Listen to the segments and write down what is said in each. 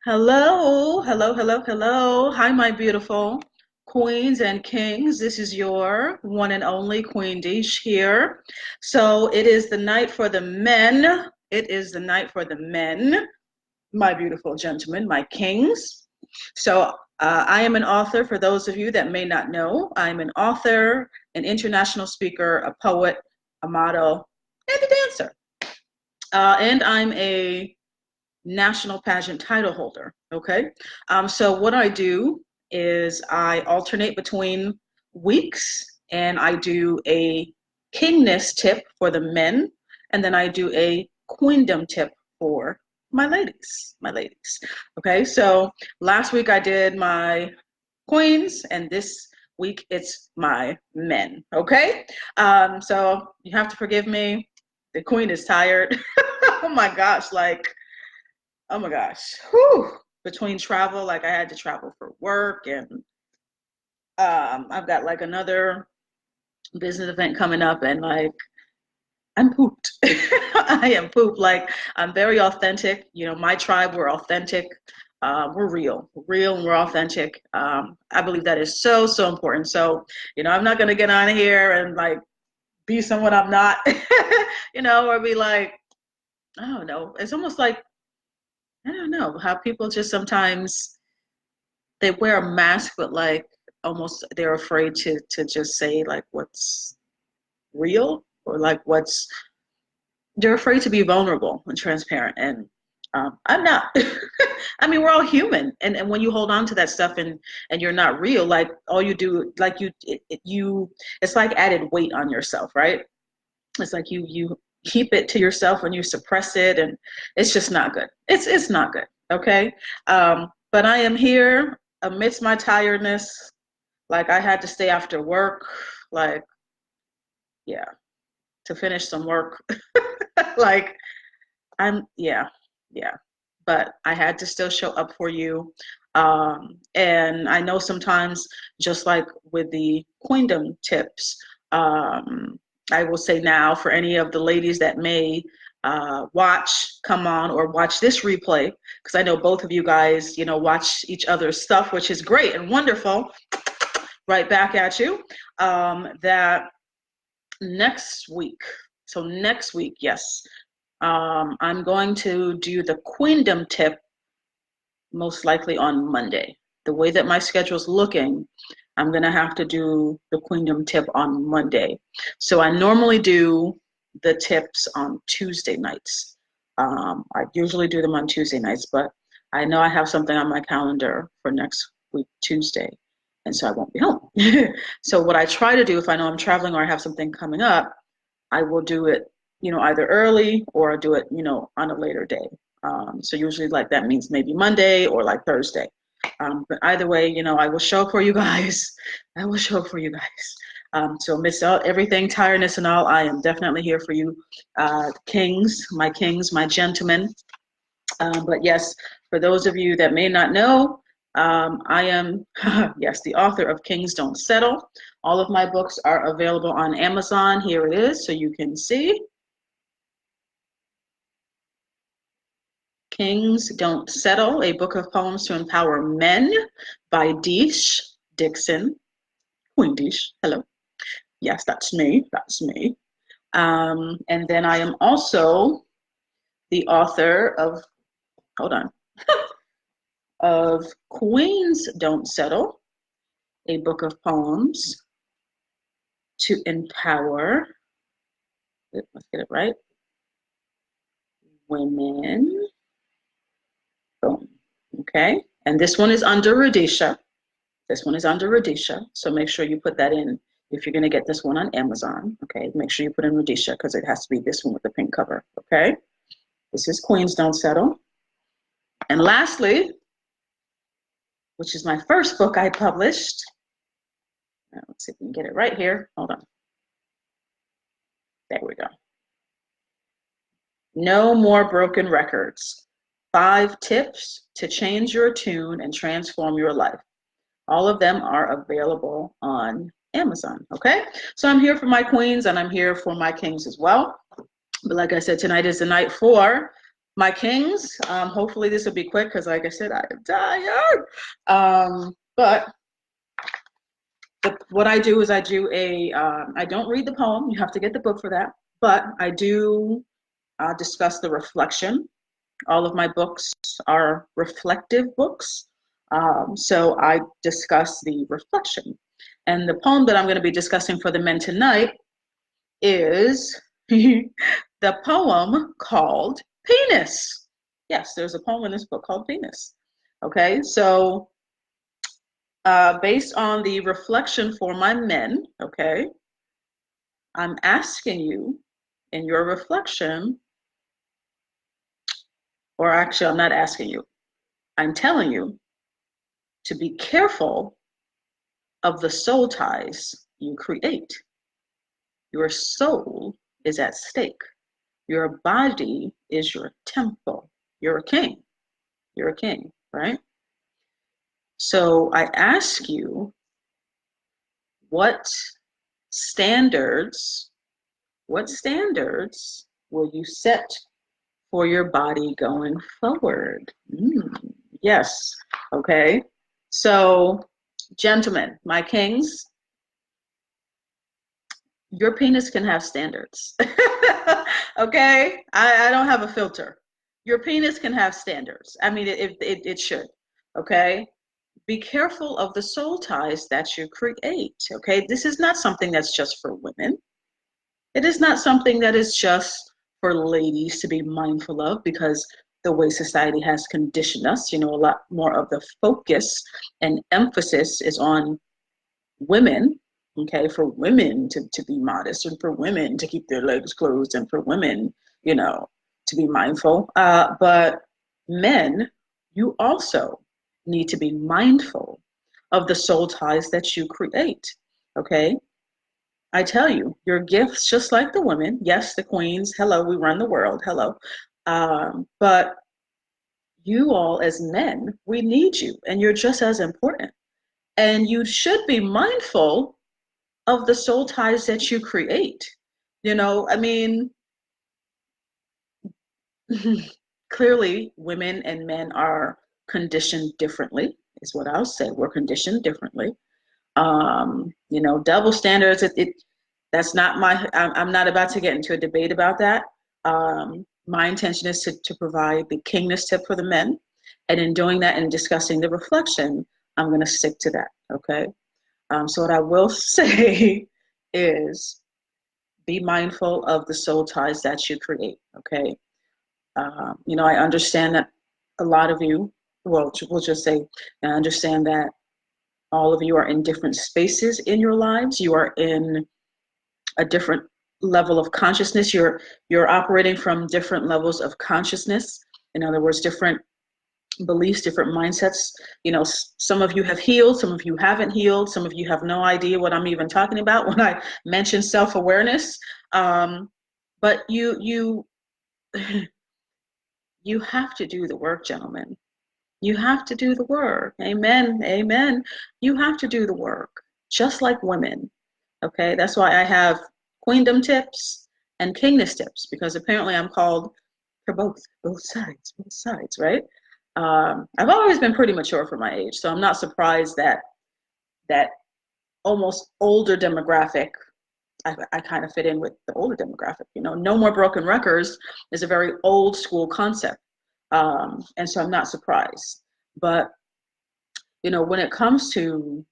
Hello, hello, hello, hello. Hi, my beautiful queens and kings. This is your one and only Queen Dish here. So it is the night for the men. It is the night for the men, my beautiful gentlemen, my kings. So I am an author. For those of you that may not know, I'm an author, an international speaker, a poet, a model, and a dancer. And I'm a national pageant title holder. Okay. So what I do is I alternate between weeks and I do a kingness tip for the men, and then I do a queendom tip for my ladies. My ladies. Okay. So last week I did my queens, and this week it's my men. Okay. So you have to forgive me. The queen is tired. Oh my gosh. Oh my gosh. Whew. Between travel, like I had to travel for work, and I've got like another business event coming up, and like I'm pooped. I am pooped. Like I'm very authentic. You know, my tribe, we're authentic. We're real, and we're authentic. I believe that is so, so important. So, I'm not gonna get on here and like be someone I'm not, or be like, I don't know. It's almost like I don't know how people just sometimes they wear a mask, but like almost they're afraid to just say like what's real, or like what's they're afraid to be vulnerable and transparent. And I'm not. I mean, we're all human, and when you hold on to that stuff and you're not real, like all you do, like it's like added weight on yourself, right? It's like you keep it to yourself and you suppress it, and it's just not good. It's not good. Okay. But I am here amidst my tiredness. Like I had to stay after work, like yeah, to finish some work. Like yeah. But I had to still show up for you. And I know sometimes, just like with the queendom tips, I will say now for any of the ladies that may come on, or watch this replay, because I know both of you guys, watch each other's stuff, which is great and wonderful. Right back at you. That next week, so next week, yes, I'm going to do the queendom tip most likely on Monday. The way that my schedule's looking, I'm going to have to do the queendom tip on Monday. So I normally do the tips on Tuesday nights. I usually do them on Tuesday nights, but I know I have something on my calendar for next week, Tuesday, and so I won't be home. So what I try to do, if I know I'm traveling or I have something coming up, I will do it, either early or do it, on a later day. So usually like that means maybe Monday or like Thursday. But either way, I will show up for you guys. I will show up for you guys. So amidst everything, tiredness and all, I am definitely here for you, kings, my gentlemen. But yes, for those of you that may not know, I am, yes, the author of Kings Don't Settle. All of my books are available on Amazon. Here it is, so you can see. Kings Don't Settle, a book of poems to empower men by Dixon. Queen Dish, hello. Yes, that's me. That's me. And then I am also the author of, hold on, of Queens Don't Settle, a book of poems to empower, let's get it right, women. Boom. Okay. And this one is under Radisha. This one is under Radisha. So make sure you put that in if you're going to get this one on Amazon. Okay. Make sure you put in Radisha, because it has to be this one with the pink cover. Okay. This is Queens Don't Settle. And lastly, which is my first book I published. Now, let's see if we can get it right here. Hold on. There we go. No More Broken Records. 5 tips to change your tune and transform your life. All of them are available on Amazon. Okay. So I'm here for my queens and I'm here for my kings as well. But like I said, tonight is the night for My kings, hopefully this will be quick because, like I said, I am tired. But what I do is I don't read the poem. You have to get the book for that. But I do discuss the reflection. All of my books are reflective books. So I discuss the reflection. And the poem that I'm going to be discussing for the men tonight is the poem called Penis. Yes, there's a poem in this book called Penis. Okay, so based on the reflection for my men, okay, I'm asking you in your reflection, or actually, I'm not asking you, I'm telling you to be careful of the soul ties you create. Your soul is at stake. Your body is your temple. You're a king. You're a king, right? So I ask you, what standards, what standards will you set for your body going forward? Yes. Okay. So, gentlemen, my kings, your penis can have standards. Okay? I don't have a filter. Your penis can have standards. I mean, it should. Okay? Be careful of the soul ties that you create. Okay? This is not something that's just for women. It is not something that is just for ladies to be mindful of, because the way society has conditioned us, a lot more of the focus and emphasis is on women, okay, for women to be modest, and for women to keep their legs closed, and for women, to be mindful. But men, you also need to be mindful of the soul ties that you create, okay? I tell you, your gifts, just like the women, yes, the queens, hello, we run the world, hello. But you all as men, we need you, and you're just as important. And you should be mindful of the soul ties that you create. I mean, clearly women and men are conditioned differently, is what I'll say. We're conditioned differently. Double standards, that's not I'm not about to get into a debate about that. My intention is to provide the Kingness Tip for the men. And in doing that and discussing the reflection, I'm going to stick to that, okay? So what I will say is be mindful of the soul ties that you create, okay? I understand that a lot of you, well, we'll just say, I understand that all of you are in different spaces in your lives. You are in a different level of consciousness. You're operating from different levels of consciousness. In other words, different beliefs, different mindsets. Some of you have healed, some of you haven't healed, some of you have no idea what I'm even talking about when I mention self-awareness. But you you have to do the work, gentlemen. You have to do the work. Amen. Amen. You have to do the work, just like women. Okay. That's why I have queendom tips and kingness tips, because apparently I'm called for both sides, right? I've always been pretty mature for my age, so I'm not surprised that almost older demographic, I kind of fit in with the older demographic. No more broken records is a very old school concept, and so I'm not surprised. But when it comes to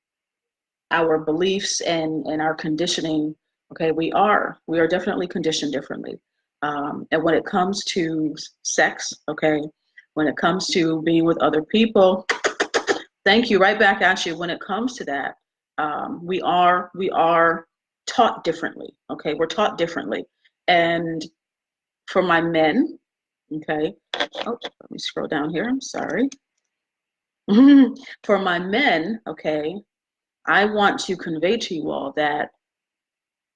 our beliefs and our conditioning, okay, we are definitely conditioned differently. And when it comes to sex, okay, when it comes to being with other people, thank you, right back at you. When it comes to that, we are taught differently. Okay, we're taught differently. And for my men, okay, oh, let me scroll down here. I'm sorry. For my men, okay, I want to convey to you all that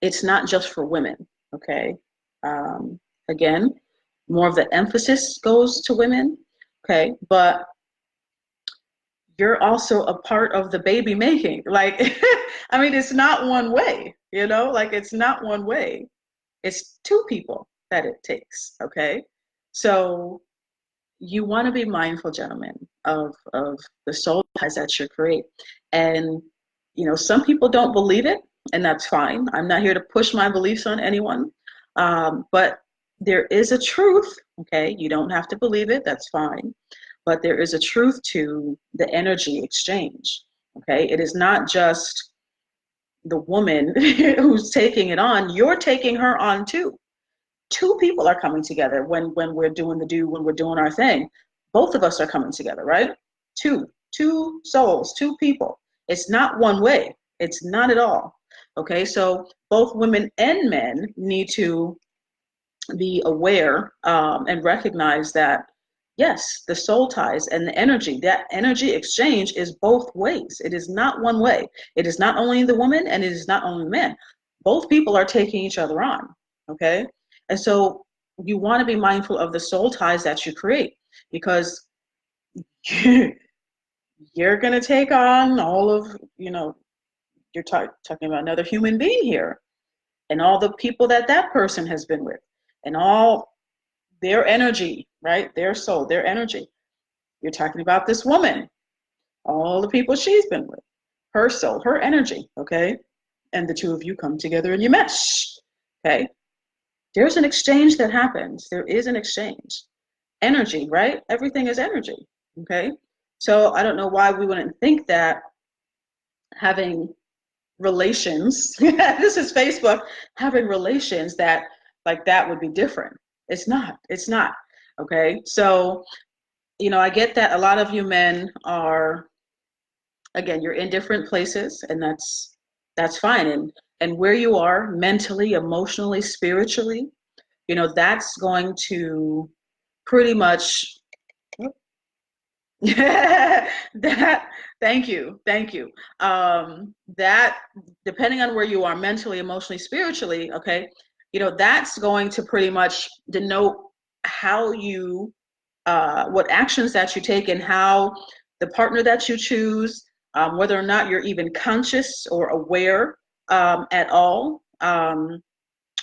it's not just for women. Okay, again, more of the emphasis goes to women. Okay, but you're also a part of the baby making. Like, I mean, it's not one way, like it's not one way. It's two people that it takes, okay? So you want to be mindful, gentlemen, of the soul ties that you create. And, some people don't believe it, and that's fine. I'm not here to push my beliefs on anyone. But there is a truth, okay? You don't have to believe it, that's fine. But there is a truth to the energy exchange, okay? It is not just the woman who's taking it on, you're taking her on too. Two people are coming together when we're doing when we're doing our thing. Both of us are coming together, right? Two souls, two people. It's not one way. It's not at all. Okay, so both women and men need to be aware and recognize that yes, the soul ties and the energy, that energy exchange is both ways. It is not one way. It is not only the woman and it is not only men. Both people are taking each other on. Okay, and so you want to be mindful of the soul ties that you create, because you're going to take on all of, you're talking about another human being here, and all the people that person has been with, and all their energy, right? Their soul, their energy. You're talking about this woman, all the people she's been with, her soul, her energy, okay? And the two of you come together and you mesh, okay? There's an exchange that happens. There is an exchange. Energy, right? Everything is energy, okay? So I don't know why we wouldn't think that having relations, this is Facebook, having relations that like that would be different. It's not, okay? So, I get that a lot of you men are, again, you're in different places, and that's fine. And where you are mentally, emotionally, spiritually, that's going to pretty much that thank you that depending on where you are mentally, emotionally, spiritually, okay, that's going to pretty much denote how you what actions that you take, and how the partner that you choose, whether or not you're even conscious or aware at all. A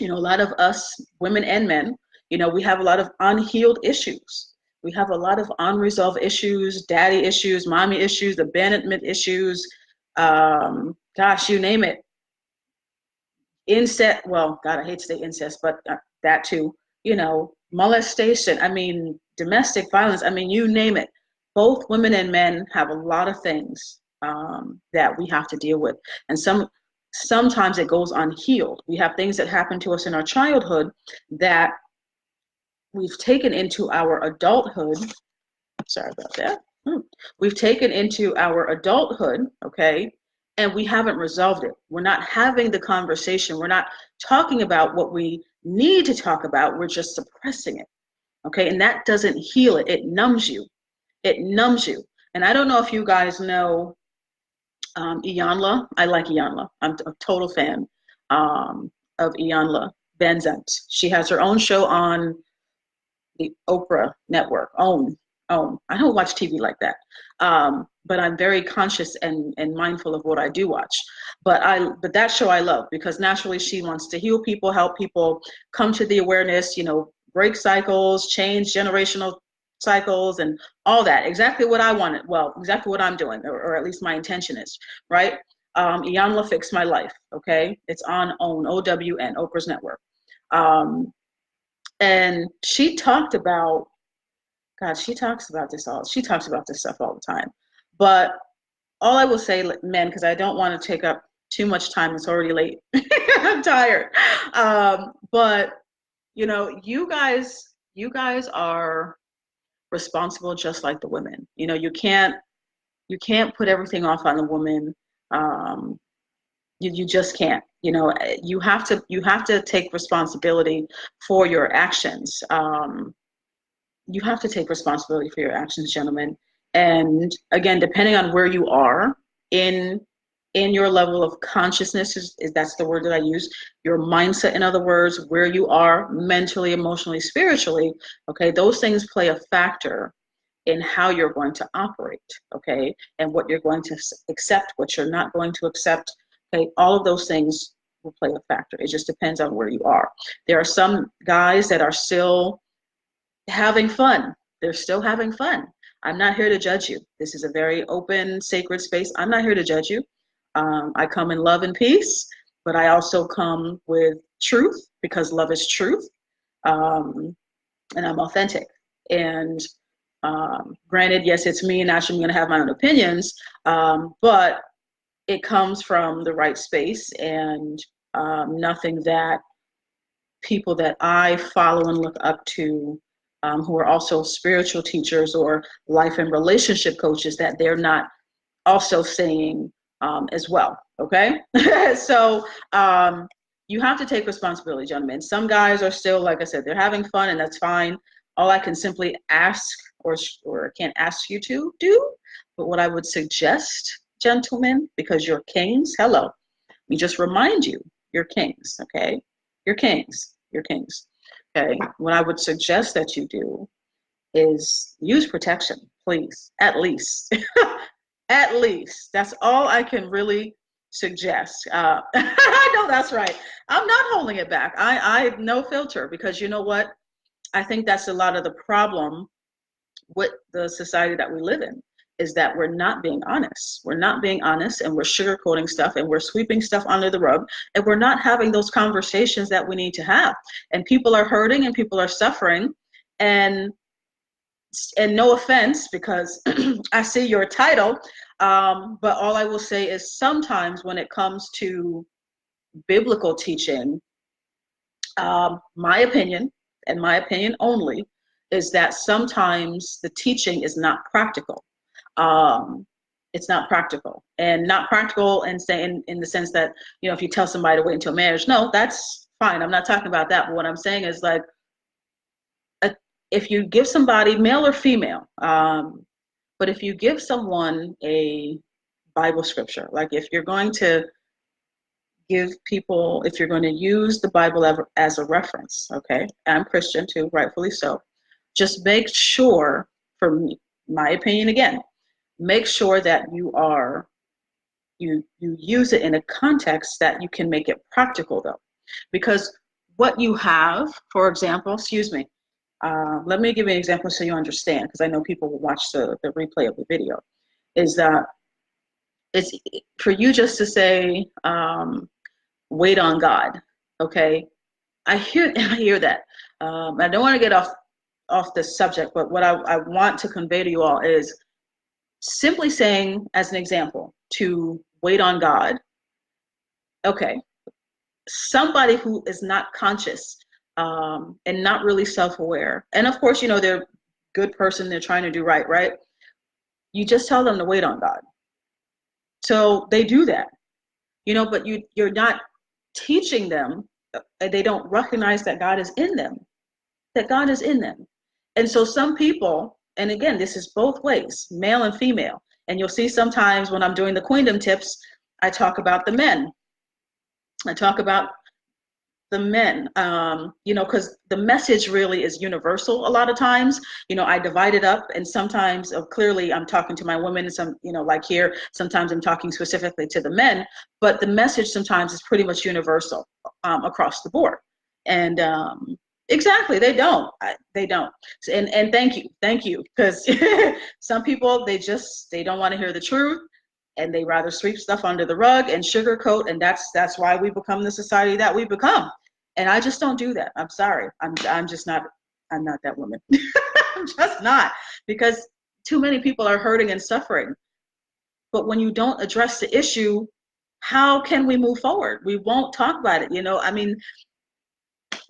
lot of us, women and men, we have a lot of unhealed issues. We have a lot of unresolved issues, daddy issues, mommy issues, abandonment issues, gosh, you name it. Incest, well, God, I hate to say incest, but that too, molestation, I mean, domestic violence, I mean, you name it. Both women and men have a lot of things that we have to deal with. And sometimes it goes unhealed. We have things that happen to us in our childhood that we've taken into our adulthood. Sorry about that. We've taken into our adulthood, okay, and we haven't resolved it. We're not having the conversation. We're not talking about what we need to talk about. We're just suppressing it, okay? And that doesn't heal it. It numbs you. It numbs you. And I don't know if you guys know Iyanla. I like Iyanla. I'm a total fan of Iyanla Benzant. She has her own show on the Oprah network. Own. I don't watch TV like that, but I'm very conscious and mindful of what I do watch. But that show I love, because naturally she wants to heal people, help people come to the awareness, break cycles, change generational cycles, and all that. Exactly what I wanted. Well, exactly what I'm doing, or at least my intention is, right? Iyanla Fix My Life. Okay, it's on OWN, OWN, Oprah's network. And she talked about, God, she talks about this stuff all the time. But all I will say, men, because I don't want to take up too much time. It's already late. I'm tired. But you guys are responsible just like the women. You can't put everything off on the woman. You just can't. You have to take responsibility for your actions. You have to take responsibility for your actions, gentlemen. And again, depending on where you are in your level of consciousness, is that's the word that I use, your mindset, in other words, where you are mentally, emotionally, spiritually, okay, those things play a factor in how you're going to operate, okay, and what you're going to accept, what you're not going to accept, okay, all of those things will play a factor. It just depends on where you are. There are some guys that are still having fun, They're still having fun. I'm not here to judge you. This is a very open, sacred space. I'm not here to judge you. I come in love and peace, but I also come with truth because love is truth. Um, and I'm authentic. And granted, yes, it's me, and naturally I'm going to have my own opinions, but it comes from the right space, and nothing that people that I follow and look up to, who are also spiritual teachers or life and relationship coaches, that they're not also saying as well. Okay, so you have to take responsibility, gentlemen. Some guys are still, like I said, they're having fun, and that's fine. All I can simply ask, or can't ask you to do, but what I would suggest, gentlemen, because you're kings, hello, let me just remind you, you're kings, okay? You're kings, you're kings, okay? What I would suggest that you do is use protection, please, at least. At least. That's all I can really suggest. I know that's right. I'm not holding it back. I have no filter, because you know what? I think that's a lot of the problem with the society that we live in, is that we're not being honest. We're not being honest, and we're sugarcoating stuff, and we're sweeping stuff under the rug, and we're not having those conversations that we need to have. And people are hurting, and people are suffering. And no offense, because I see your title, but all I will say is sometimes when it comes to biblical teaching, my opinion, and my opinion only, is that sometimes the teaching is not practical. It's not practical, and not practical and saying in the sense that, if you tell somebody to wait until marriage, no, that's fine. I'm not talking about that. But what I'm saying is, like, if you give somebody, male or female, but if you give someone a Bible scripture, like if you're going to give people, if you're going to use the Bible as a reference, okay, I'm Christian too, rightfully so, just make sure, for me, my opinion again, make sure that you use it in a context that you can make it practical, though. Because what you have, for example, let me give you an example so you understand, because I know people will watch the replay of the video, is that it's for you just to say, wait on God, okay? I hear that. I don't want to get off the subject, but what I want to convey to you all is simply saying, as an example, to wait on God. Okay, somebody who is not conscious, and not really self-aware, and of course, they're a good person, they're trying to do right? You just tell them to wait on God. So they do that, but you're not teaching them. They don't recognize that God is in them, And so some people, and again, this is both ways, male and female. And you'll see sometimes when I'm doing the Queendom tips, I talk about the men. I talk about the men, because the message really is universal a lot of times. I divide it up, and sometimes clearly I'm talking to my women, and some, like here, sometimes I'm talking specifically to the men, but the message sometimes is pretty much universal across the board. And exactly, they don't. And thank you, because some people, they don't want to hear the truth, and they rather sweep stuff under the rug and sugarcoat, and that's why we become the society that we become. And I just don't do that. I'm sorry. I'm just not. I'm not that woman. I'm just not, because too many people are hurting and suffering. But when you don't address the issue, how can we move forward? We won't talk about it. I mean,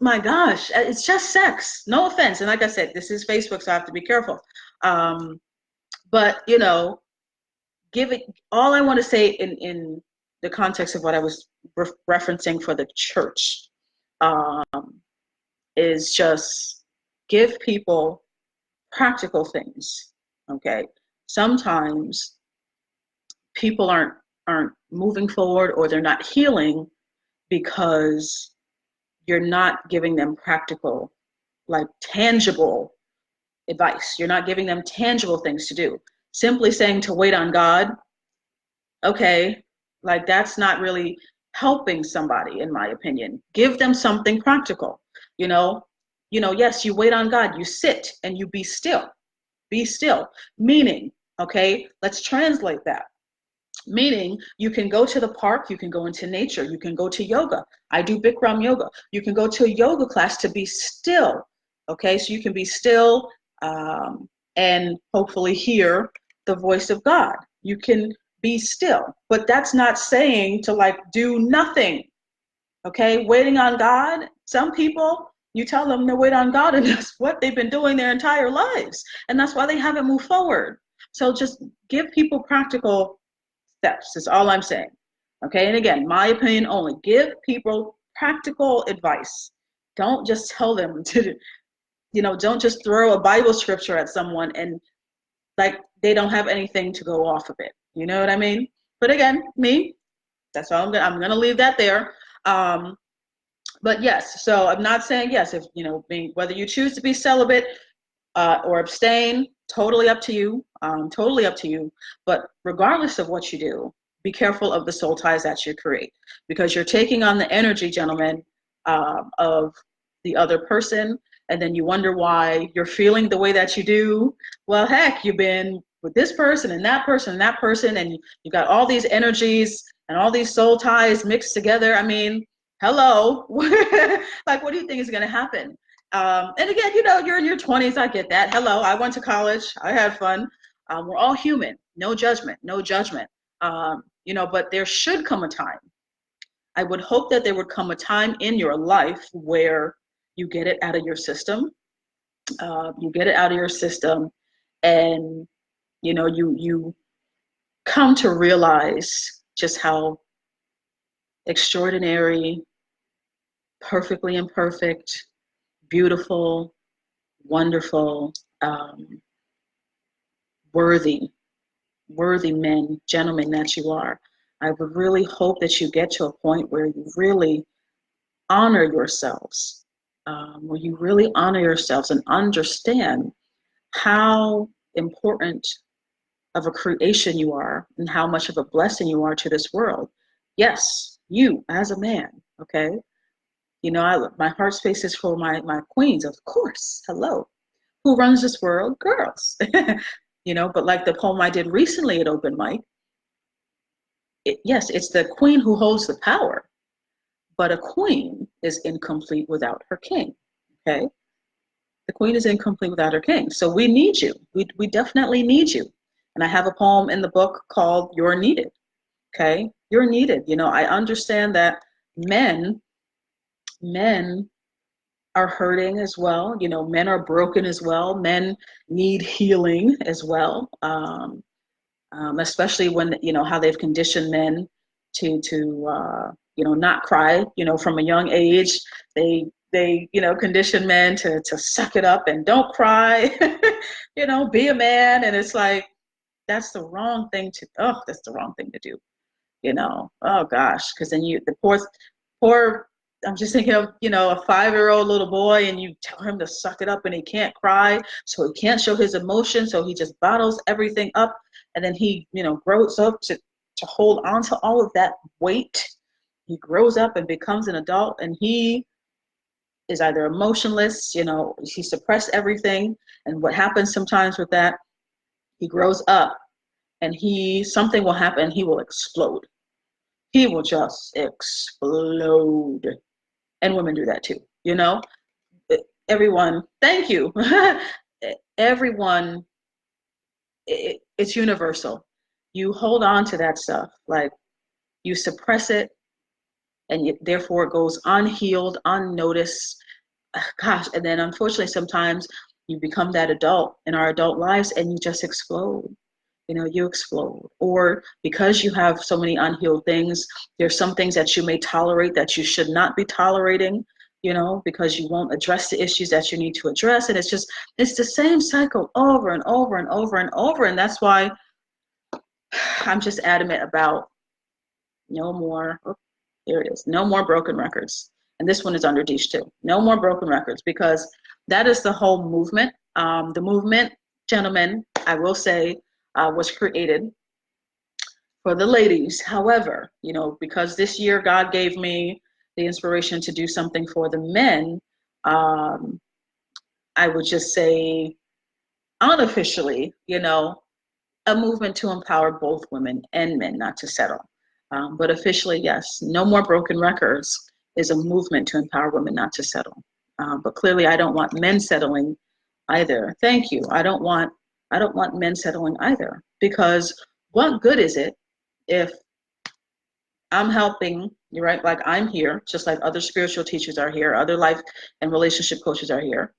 my gosh, it's just sex. No offense. And like I said, this is Facebook, so I have to be careful. But give it. All I want to say in the context of what I was referencing for the church, is just give people practical things. Okay, sometimes people aren't moving forward, or they're not healing, because you're not giving them practical, like tangible advice. You're not giving them tangible things to do. Simply saying to wait on God, okay, like that's not really helping somebody, in my opinion. Give them something practical. Yes, you wait on God, you sit and you be still. Be still. Meaning, okay, let's translate that. Meaning, you can go to the park, you can go into nature, you can go to yoga. I do Bikram yoga. You can go to a yoga class to be still. Okay, so you can be still and hopefully hear the voice of God. You can be still, but that's not saying to like do nothing. Okay, waiting on God. Some people, you tell them to wait on God, and that's what they've been doing their entire lives, and that's why they haven't moved forward. So just give people practical steps is all I'm saying. Okay, and again, my opinion only. Give people practical advice. Don't just tell them to, don't just throw a Bible scripture at someone and like they don't have anything to go off of it. You know what I mean? But again, me, that's all I'm gonna leave that there. But yes, so I'm not saying yes, if whether you choose to be celibate or abstain, totally up to you. Totally up to you. But regardless of what you do, be careful of the soul ties that you create, because you're taking on the energy, gentlemen, of the other person, and then you wonder why you're feeling the way that you do. Well, heck, you've been with this person and that person and that person, and you got all these energies and all these soul ties mixed together. I mean, hello. Like, what do you think is going to happen? And again, you're in your 20s. I get that. Hello, I went to college. I had fun. We're all human. No judgment. No judgment. But there should come a time. I would hope that there would come a time in your life where you get it out of your system. You get it out of your system, and you come to realize just how extraordinary, perfectly imperfect, beautiful, wonderful, worthy men, gentlemen that you are. I would really hope that you get to a point where you really honor yourselves, where you really honor yourselves and understand how important of a creation you are and how much of a blessing you are to this world. Yes, you as a man, okay? My heart space is for my queens, of course. Hello. Who runs this world? Girls. But like the poem I did recently at Open Mic, yes, it's the queen who holds the power, but a queen is incomplete without her king, okay? The queen is incomplete without her king. So we need you. We definitely need you. And I have a poem in the book called You're Needed, okay? You're needed. I understand that men are hurting as well. Men are broken as well. Men need healing as well. Especially when how they've conditioned men to not cry. From a young age, they condition men to suck it up and don't cry. Be a man, and it's like that's the wrong thing to do. Oh gosh, because then the poor. I'm just thinking of, a 5-year-old little boy, and you tell him to suck it up and he can't cry, so he can't show his emotion, so he just bottles everything up, and then he, grows up to hold on to all of that weight. He grows up and becomes an adult, and he is either emotionless, he suppressed everything, and what happens sometimes with that, he grows up, and something will happen, he will explode. He will just explode. And women do that too, everyone, thank you. Everyone, it's universal. You hold on to that stuff, like you suppress it, and therefore it goes unhealed, unnoticed. Gosh, and then unfortunately sometimes you become that adult in our adult lives and you just explode. You explode. Or because you have so many unhealed things, there's some things that you may tolerate that you should not be tolerating, because you won't address the issues that you need to address. And it's the same cycle over and over and over and over. And that's why I'm just adamant about no more, here it is, no more broken records. And this one is under Deesh too. No more broken records, because that is the whole movement. The movement, gentlemen, I will say, was created for the ladies. However, because this year God gave me the inspiration to do something for the men, I would just say unofficially, a movement to empower both women and men not to settle. But officially, yes, no more broken records is a movement to empower women not to settle. But clearly, I don't want men settling either. Thank you. I don't want men settling either, because what good is it if I'm helping, you're right, like I'm here, just like other spiritual teachers are here, other life and relationship coaches are here.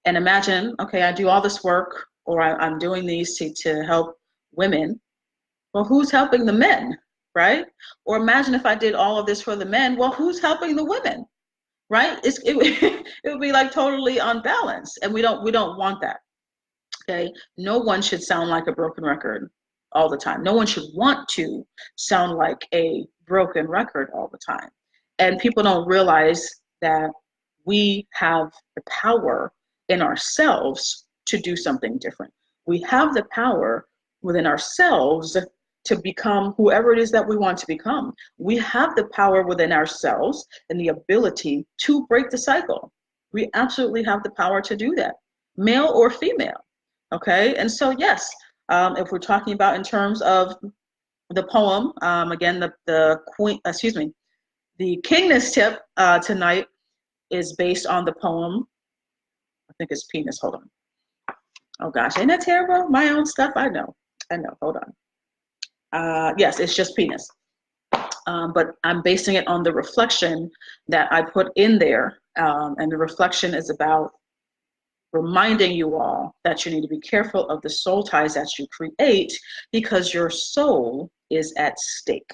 And imagine, okay, I do all this work, or I'm doing these to help women. Well, who's helping the men, right? Or imagine if I did all of this for the men. Well, who's helping the women, right? It would be like totally unbalanced, and we don't want that. Okay, no one should sound like a broken record all the time. No one should want to sound like a broken record all the time. And people don't realize that we have the power in ourselves to do something different. We have the power within ourselves to become whoever it is that we want to become. We have the power within ourselves and the ability to break the cycle. We absolutely have the power to do that, male or female. Okay, and so yes, if we're talking about in terms of the poem, again, the queen, excuse me, the Kingness Tip tonight is based on the poem. I think it's penis. Hold on. Oh gosh, ain't that terrible? My own stuff. I know. I know. Hold on. Yes, it's just penis. But I'm basing it on the reflection that I put in there, and the reflection is about reminding you all that you need to be careful of the soul ties that you create, because your soul is at stake.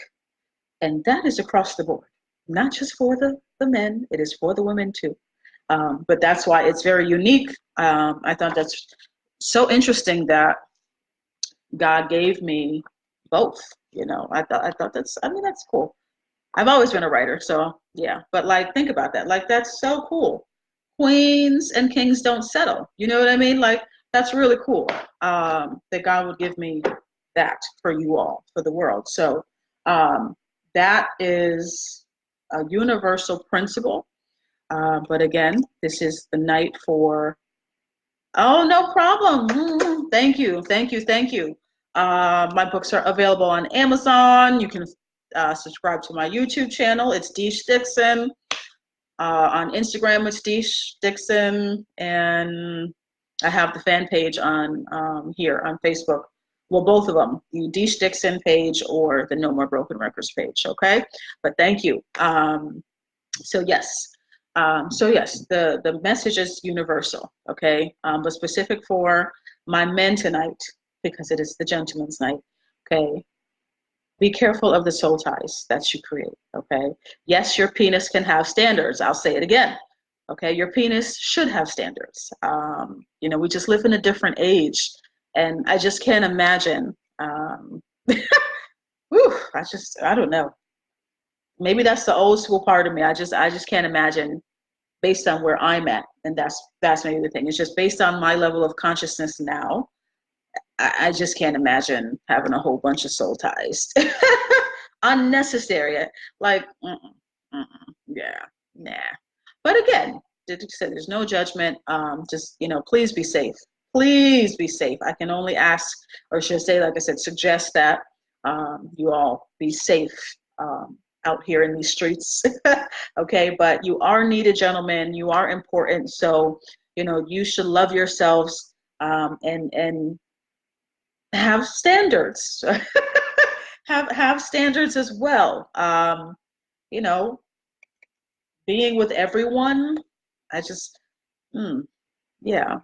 And that is across the board, not just for the men, it is for the women too. But that's why it's very unique. I thought that's so interesting that God gave me both. I thought that's cool. I've always been a writer, so yeah. But like, think about that. Like, that's so cool. Queens and kings don't settle. You know what I mean? Like, that's really cool. That God would give me that for you all, for the world. So that is a universal principle. But again, this is the night for. Oh, no problem. Thank you, thank you, thank you. My books are available on Amazon. You can subscribe to my YouTube channel. It's Dixon. On Instagram, it's Dixon, and I have the fan page on here on Facebook. Well, both of them, the Dixon page or the No More Broken Records page. Okay, but thank you. So yes, the message is universal. Okay, but specific for my men tonight, because it is the gentleman's night. Okay, be careful of the soul ties that you create, okay? Yes, your penis can have standards. I'll say it again, okay? Your penis should have standards. We just live in a different age, and I just can't imagine. I don't know. Maybe that's the old school part of me. I just can't imagine based on where I'm at, and that's maybe the thing. It's just based on my level of consciousness now. I just can't imagine having a whole bunch of soul ties. Unnecessary. Like, yeah, nah. But again, did you say there's no judgment? Just, please be safe. Please be safe. I can only ask, or should I say, like I said, suggest that you all be safe out here in these streets. Okay, but you are needed, gentlemen. You are important. So, you should love yourselves and have standards. have standards as well. You know, being with everyone, I just, yeah,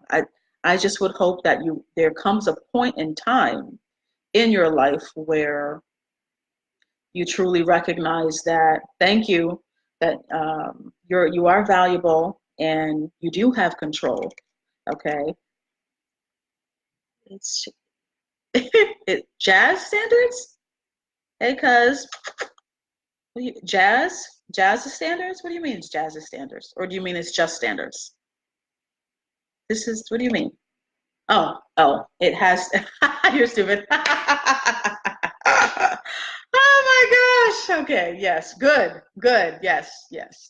I just would hope that there comes a point in time in your life where you truly recognize that, thank you, that you are valuable and you do have control. Okay, it's jazz standards. Hey, cuz, jazz is standards. What do you mean it's jazz is standards, or do you mean it's just standards? This is, what do you mean? Oh, it has. You're stupid. Oh my gosh. Okay. Yes. Good. Yes. Yes.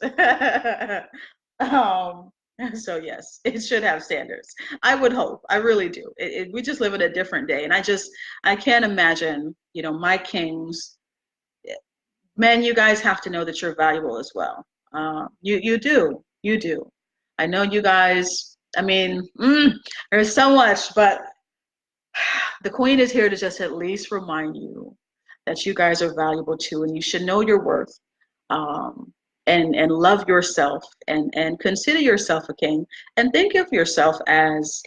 um. So yes, it should have standards. I would hope. I really do. We just live in a different day, and I can't imagine, my kings. Men, you guys have to know that you're valuable as well. You do, you do. I know you guys. I mean, there's so much, but the queen is here to just at least remind you that you guys are valuable too, and you should know your worth, um, and love yourself, and consider yourself a king, and think of yourself as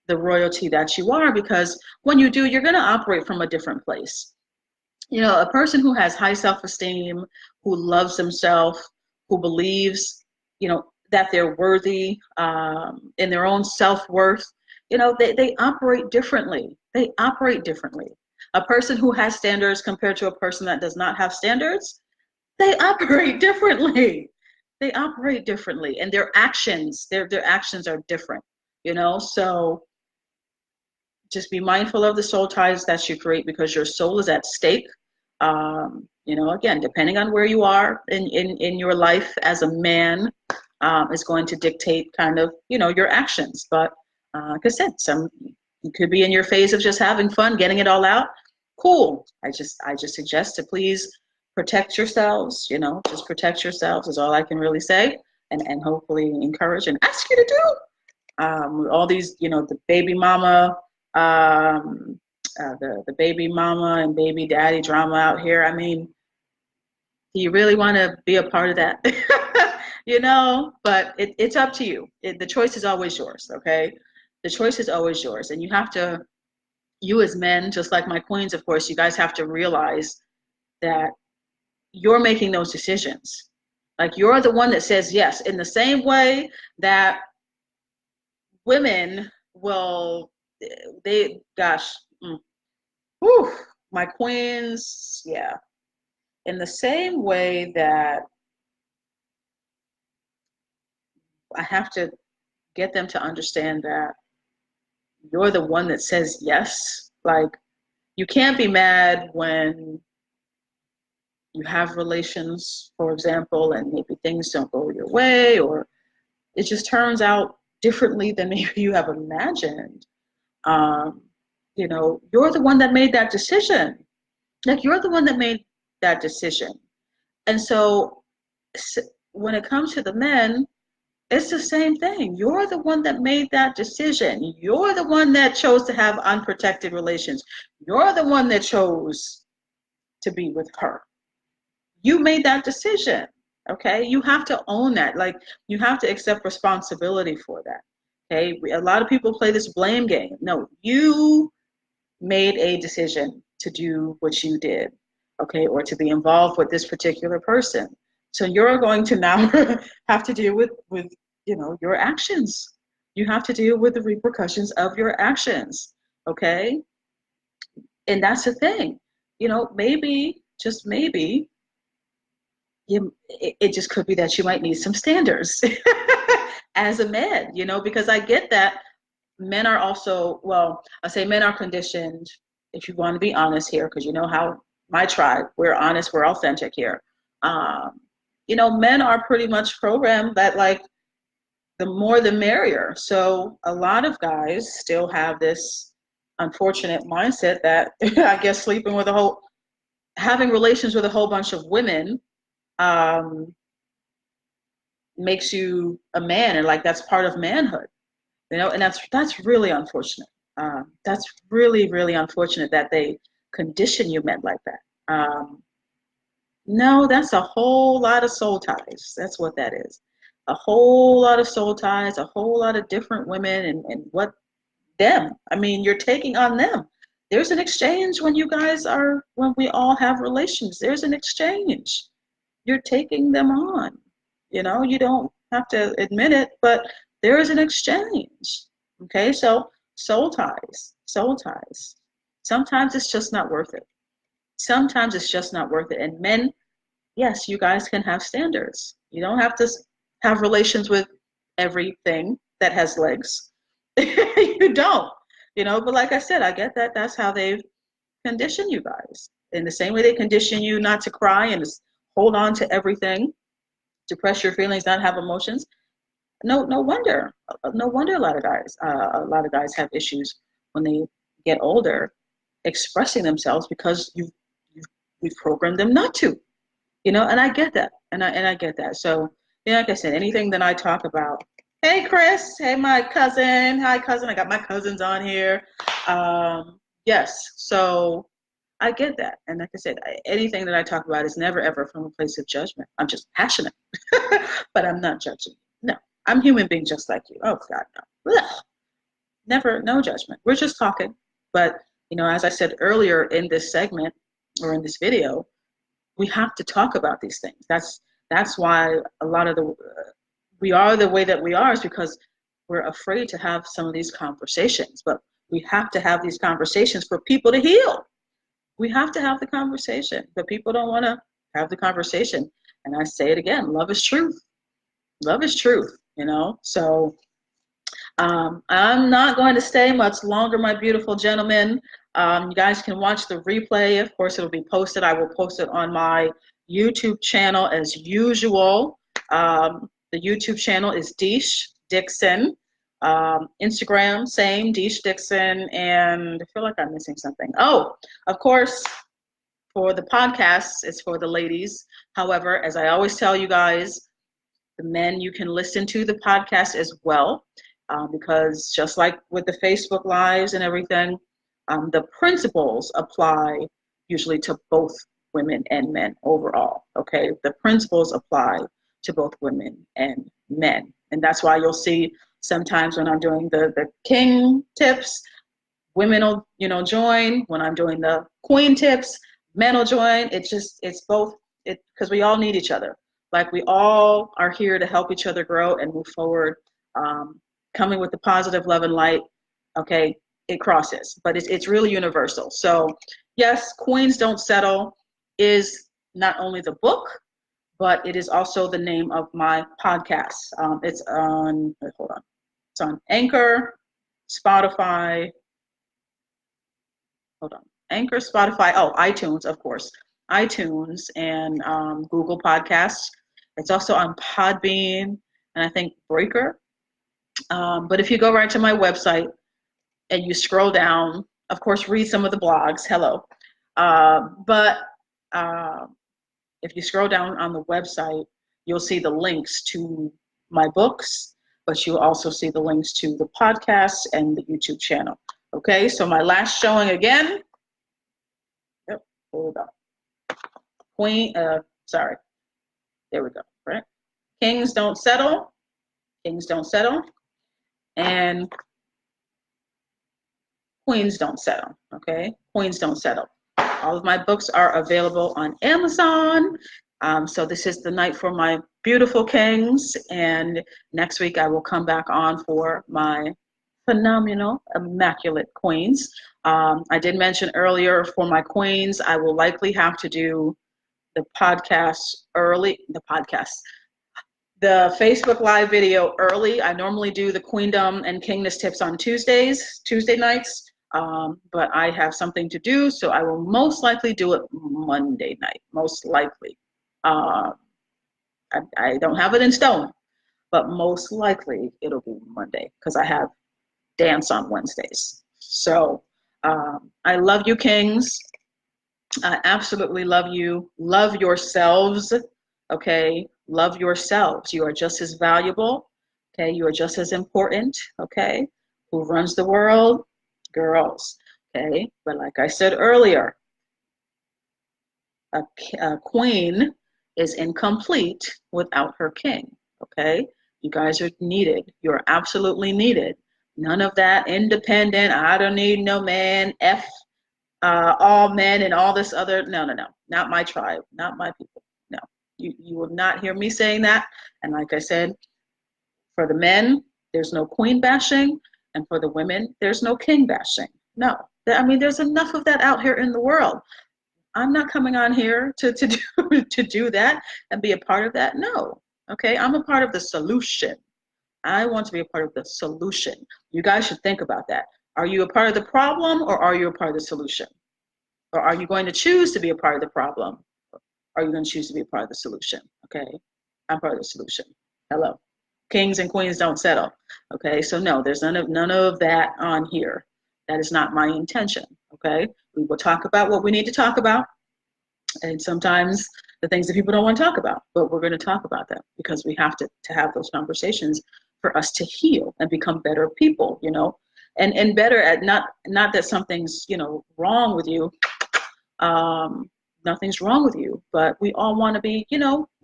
the royalty that you are, because when you do, you're going to operate from a different place. A person who has high self-esteem, who loves themselves, who believes, that they're worthy, in their own self-worth, they operate differently. They operate differently. A person who has standards compared to a person that does not have standards, they operate differently. They operate differently, and their actions are different. So just be mindful of the soul ties that you create, because your soul is at stake. Again, depending on where you are in your life as a man, is going to dictate kind of, your actions. But like I said, you could be in your phase of just having fun, getting it all out. Cool. I just suggest to please protect yourselves, just protect yourselves is all I can really say, and hopefully encourage and ask you to do. All these, the baby mama, the baby mama and baby daddy drama out here. I mean, do you really want to be a part of that? But it's up to you. The choice is always yours, okay? The choice is always yours. And you as men, just like my queens, of course, you guys have to realize that you're making those decisions. Like, you're the one that says yes, in the same way that women will, gosh, whew, my queens, yeah. In the same way that I have to get them to understand that you're the one that says yes. Like, you can't be mad when you have relations, for example, and maybe things don't go your way, or it just turns out differently than maybe you have imagined. Um, you're the one that made that decision. Like, you're the one that made that decision. And so when it comes to the men, it's the same thing. You're the one that made that decision. You're the one that chose to have unprotected relations. You're the one that chose to be with her. You made that decision. Okay? You have to own that. Like, you have to accept responsibility for that. Okay? A lot of people play this blame game. No, you made a decision to do what you did, okay, or to be involved with this particular person. So you're going to now have to deal with your actions. You have to deal with the repercussions of your actions, okay? And that's the thing. Maybe, just maybe, it just could be that you might need some standards as a man, because I get that men are also, well, I say men are conditioned, if you want to be honest here, because you know how my tribe, we're honest, we're authentic here. Men are pretty much programmed that, like, the more the merrier. So a lot of guys still have this unfortunate mindset that I guess having relations with a whole bunch of women, makes you a man, and like that's part of manhood. And that's really unfortunate. That's really, really unfortunate that they condition you men like that. No, that's a whole lot of soul ties. That's what that is. A whole lot of soul ties, a whole lot of different women, and what them. I mean, you're taking on them. There's an exchange when we all have relations. There's an exchange. You're taking them on. You don't have to admit it, but there is an exchange. Okay, so soul ties, soul ties. Sometimes it's just not worth it. Sometimes it's just not worth it. And men, yes, you guys can have standards. You don't have to have relations with everything that has legs. You don't, but like I said, I get that that's how they've conditioned you guys. In the same way they condition you not to cry and just hold on to everything, suppress your feelings, not have emotions. no wonder, no wonder a lot of guys have issues when they get older, expressing themselves because you've, we've programmed them not to, and I get that, and I get that. So, like I said, anything that I talk about. Hey, Chris. Hey, my cousin. Hi, cousin. I got my cousins on here. Yes. So I get that, and like I said, anything that I talk about is never ever from a place of judgment. I'm just passionate, but I'm not judging. No, I'm human being just like you. Oh God, no. Ugh. Never, no judgment. We're just talking. But as I said earlier in this segment or in this video, we have to talk about these things. That's why a lot of the we are the way that we are is because we're afraid to have some of these conversations. But we have to have these conversations for people to heal. We have to have the conversation, but people don't want to have the conversation. And I say it again, love is truth. Love is truth. So I'm not going to stay much longer, my beautiful gentlemen. You guys can watch the replay. Of course, it'll be posted. I will post it on my YouTube channel as usual. The YouTube channel is Dixon. Instagram, same, Dixon. And I feel like I'm missing something. Oh, of course, for the podcasts, it's for the ladies. However, as I always tell you guys, the men, you can listen to the podcast as well. Because just like with the Facebook Lives and everything, the principles apply usually to both women and men overall. Okay, the principles apply to both women and men, and that's why you'll see sometimes when I'm doing the king tips, women will join. When I'm doing the queen tips, men will join. It's both. Because we all need each other. Like we all are here to help each other grow and move forward. Coming with the positive love and light, okay, it crosses, but it's really universal. So yes, Queens Don't Settle is not only the book, but it is also the name of my podcast. It's on, hold on, it's on Anchor, Spotify, iTunes, of course, iTunes and Google Podcasts. It's also on Podbean and I think Breaker. But if you go right to my website and you scroll down, of course, read some of the blogs. Hello. But if you scroll down on the website, you'll see the links to my books, but you'll also see the links to the podcasts and the YouTube channel. Okay, so my last showing again. Yep, hold on. There we go, right? Kings Don't Settle. Kings Don't Settle. And Queens Don't Settle, okay? Queens Don't Settle. All of my books are available on Amazon. So this is the night for my beautiful kings. And next week I will come back on for my phenomenal, immaculate queens. I did mention earlier for my queens, I will likely have to do the Facebook Live video early. I normally do the Queendom and Kingness tips on Tuesday nights. But I have something to do, so I will most likely do it Monday night, most likely. I don't have it in stone, but most likely it'll be Monday because I have dance on Wednesdays. So I love you, kings. I absolutely love you. Love yourselves, okay? Love yourselves. You are just as valuable, okay? You are just as important, okay? Who runs the world? Girls, okay? But like I said earlier, a queen is incomplete without her king, okay? You guys are needed. You're absolutely needed. None of that independent, I don't need no man, all men and all this other, no, not my tribe, not my people, no. You will not hear me saying that. And like I said, for the men, there's no queen bashing, and for the women, there's no king bashing. No, I mean, there's enough of that out here in the world. I'm not coming on here to do that and be a part of that. No, okay, I'm a part of the solution. I want to be a part of the solution. You guys should think about that. Are you a part of the problem or are you a part of the solution? Or are you going to choose to be a part of the problem? Or are you going to choose to be a part of the solution? Okay, I'm part of the solution. Hello. kings and queens don't settle. Okay, so no, there's none of that on here. That is not my intention. Okay, we will talk about what we need to talk about, and sometimes the things that people don't want to talk about, but we're going to talk about them because we have to have those conversations for us to heal and become better people, and better at not that something's wrong with you. um, Nothing's wrong with you, but we all want to be,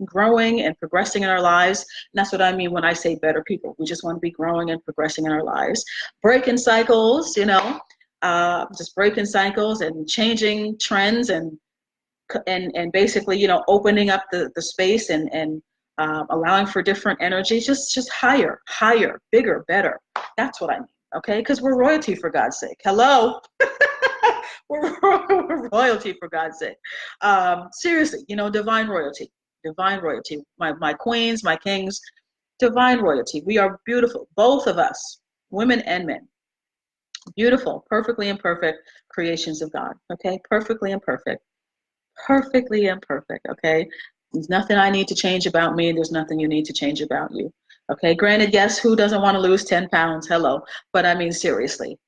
growing and progressing in our lives. And that's what I mean when I say better people. We just want to be growing and progressing in our lives, breaking cycles, just breaking cycles and changing trends and basically, opening up the space and allowing for different energies, just higher, bigger, better. That's what I mean. Okay, because we're royalty, for God's sake. Hello. we're royalty, for God's sake. Seriously, divine royalty, divine royalty. My queens, my kings, divine royalty. We are beautiful, both of us, women and men. Beautiful, perfectly imperfect creations of God. Okay, perfectly imperfect, perfectly imperfect. Okay, there's nothing I need to change about me. There's nothing you need to change about you. Okay, granted, yes, who doesn't want to lose 10 pounds? Hello. But I mean, seriously,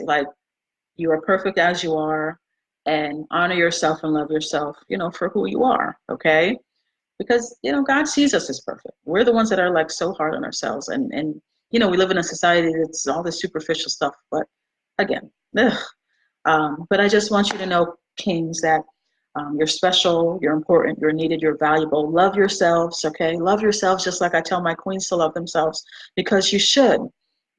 like, you are perfect as you are, and honor yourself and love yourself, for who you are, okay? Because, God sees us as perfect. We're the ones that are like so hard on ourselves. And we live in a society that's all this superficial stuff. But again, ugh. But I just want you to know, kings, that you're special, you're important, you're needed, you're valuable. Love yourselves, okay? Love yourselves just like I tell my queens to love themselves, because you should.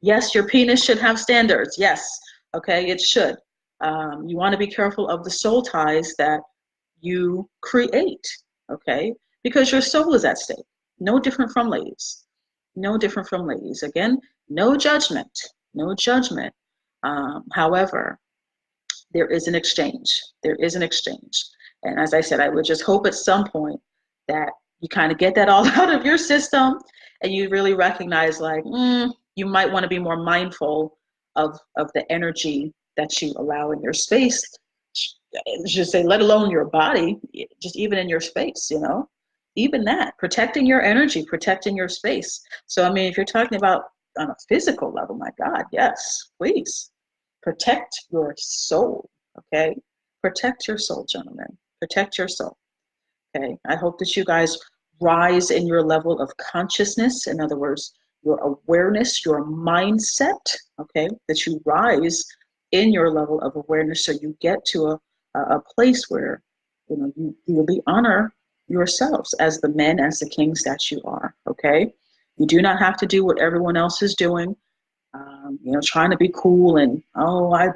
Yes, your penis should have standards. Yes, okay, it should. You want to be careful of the soul ties that you create, okay? Because your soul is at stake. No different from ladies. No different from ladies. Again, no judgment. No judgment. However, there is an exchange. There is an exchange. And as I said, I would just hope at some point that you kind of get that all out of your system and you really recognize, like, you might want to be more mindful of the energy that you allow in your space. Just say, let alone your body, just even in your space, even that, protecting your energy, protecting your space. So, I mean, if you're talking about on a physical level, my God, yes, please protect your soul, okay? Protect your soul, gentlemen. Protect your soul, okay? I hope that you guys rise in your level of consciousness. In other words, your awareness, your mindset, okay? That you rise in your level of awareness so you get to a place where, you really honor yourselves as the men, as the kings that you are, okay? You do not have to do what everyone else is doing. Trying to be cool and, I